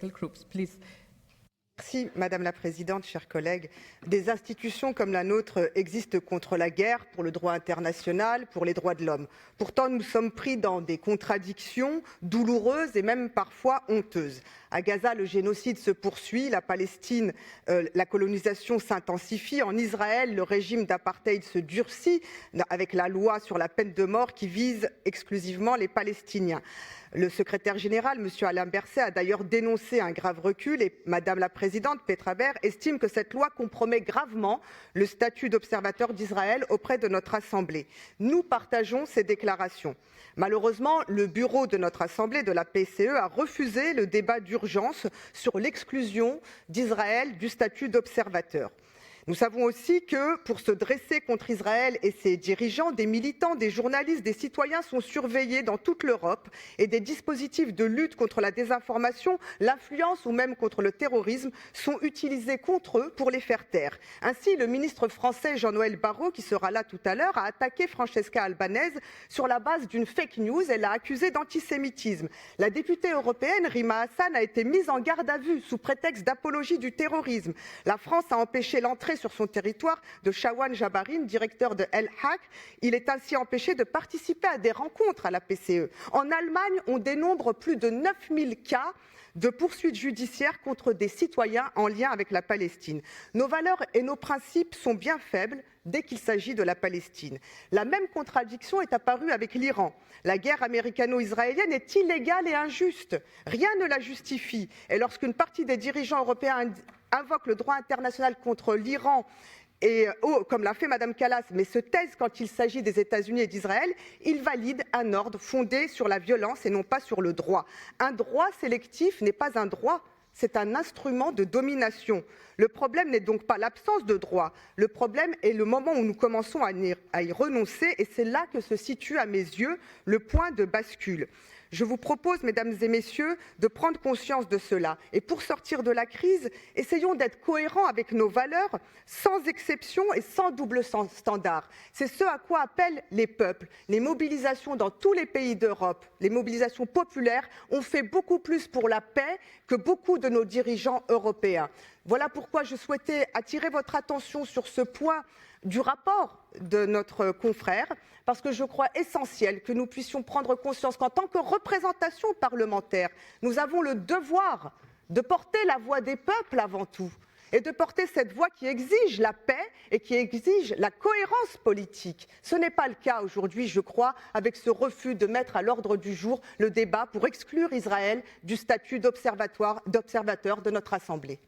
political groups. Please. Merci Madame la Présidente, chers collègues. Des institutions comme la nôtre existent contre la guerre, pour le droit international, pour les droits de l'homme. Pourtant, nous sommes pris dans des contradictions douloureuses et même parfois honteuses. À Gaza, le génocide se poursuit, la Palestine, la colonisation s'intensifie. En Israël, le régime d'apartheid se durcit avec la loi sur la peine de mort qui vise exclusivement les Palestiniens. Le secrétaire général, M. Alain Berset, a d'ailleurs dénoncé un grave recul et Madame la Présidente, Petra Baer, estime que cette loi compromet gravement le statut d'observateur d'Israël auprès de notre Assemblée. Nous partageons ces déclarations. Malheureusement, le bureau de notre Assemblée, de la PCE, a refusé le débat d'urgence sur l'exclusion d'Israël du statut d'observateur. Nous savons aussi que, pour se dresser contre Israël et ses dirigeants, des militants, des journalistes, des citoyens sont surveillés dans toute l'Europe et des dispositifs de lutte contre la désinformation, l'influence ou même contre le terrorisme sont utilisés contre eux pour les faire taire. Ainsi, le ministre français Jean-Noël Barrot, qui sera là tout à l'heure, a attaqué Francesca Albanese sur la base d'une fake news et l'a accusée d'antisémitisme. La députée européenne Rima Hassan a été mise en garde à vue sous prétexte d'apologie du terrorisme. La France a empêché l'entrée sur son territoire de Shawan Jabarin, directeur de El Haq. Il est ainsi empêché de participer à des rencontres à la PCE. En Allemagne, on dénombre plus de 9000 cas de poursuites judiciaires contre des citoyens en lien avec la Palestine. Nos valeurs et nos principes sont bien faibles dès qu'il s'agit de la Palestine. La même contradiction est apparue avec l'Iran. La guerre américano-israélienne est illégale et injuste. Rien ne la justifie. Et lorsqu'une partie des dirigeants européens invoque le droit international contre l'Iran, et comme l'a fait Mme Kallas, mais se taisent quand il s'agit des États-Unis et d'Israël, ils valident un ordre fondé sur la violence et non pas sur le droit. Un droit sélectif n'est pas un droit, c'est un instrument de domination. Le problème n'est donc pas l'absence de droit, le problème est le moment où nous commençons à y renoncer, et c'est là que se situe à mes yeux le point de bascule. Je vous propose, mesdames et messieurs, de prendre conscience de cela. Et pour sortir de la crise, essayons d'être cohérents avec nos valeurs, sans exception et sans double standard. C'est ce à quoi appellent les peuples. Les mobilisations dans tous les pays d'Europe, les mobilisations populaires, ont fait beaucoup plus pour la paix que beaucoup de nos dirigeants européens. Voilà pourquoi je souhaitais attirer votre attention sur ce point du rapport de notre confrère, parce que je crois essentiel que nous puissions prendre conscience qu'en tant que représentation parlementaire, nous avons le devoir de porter la voix des peuples avant tout, et de porter cette voix qui exige la paix et qui exige la cohérence politique. Ce n'est pas le cas aujourd'hui, je crois, avec ce refus de mettre à l'ordre du jour le débat pour exclure Israël du statut d'observateur de notre Assemblée.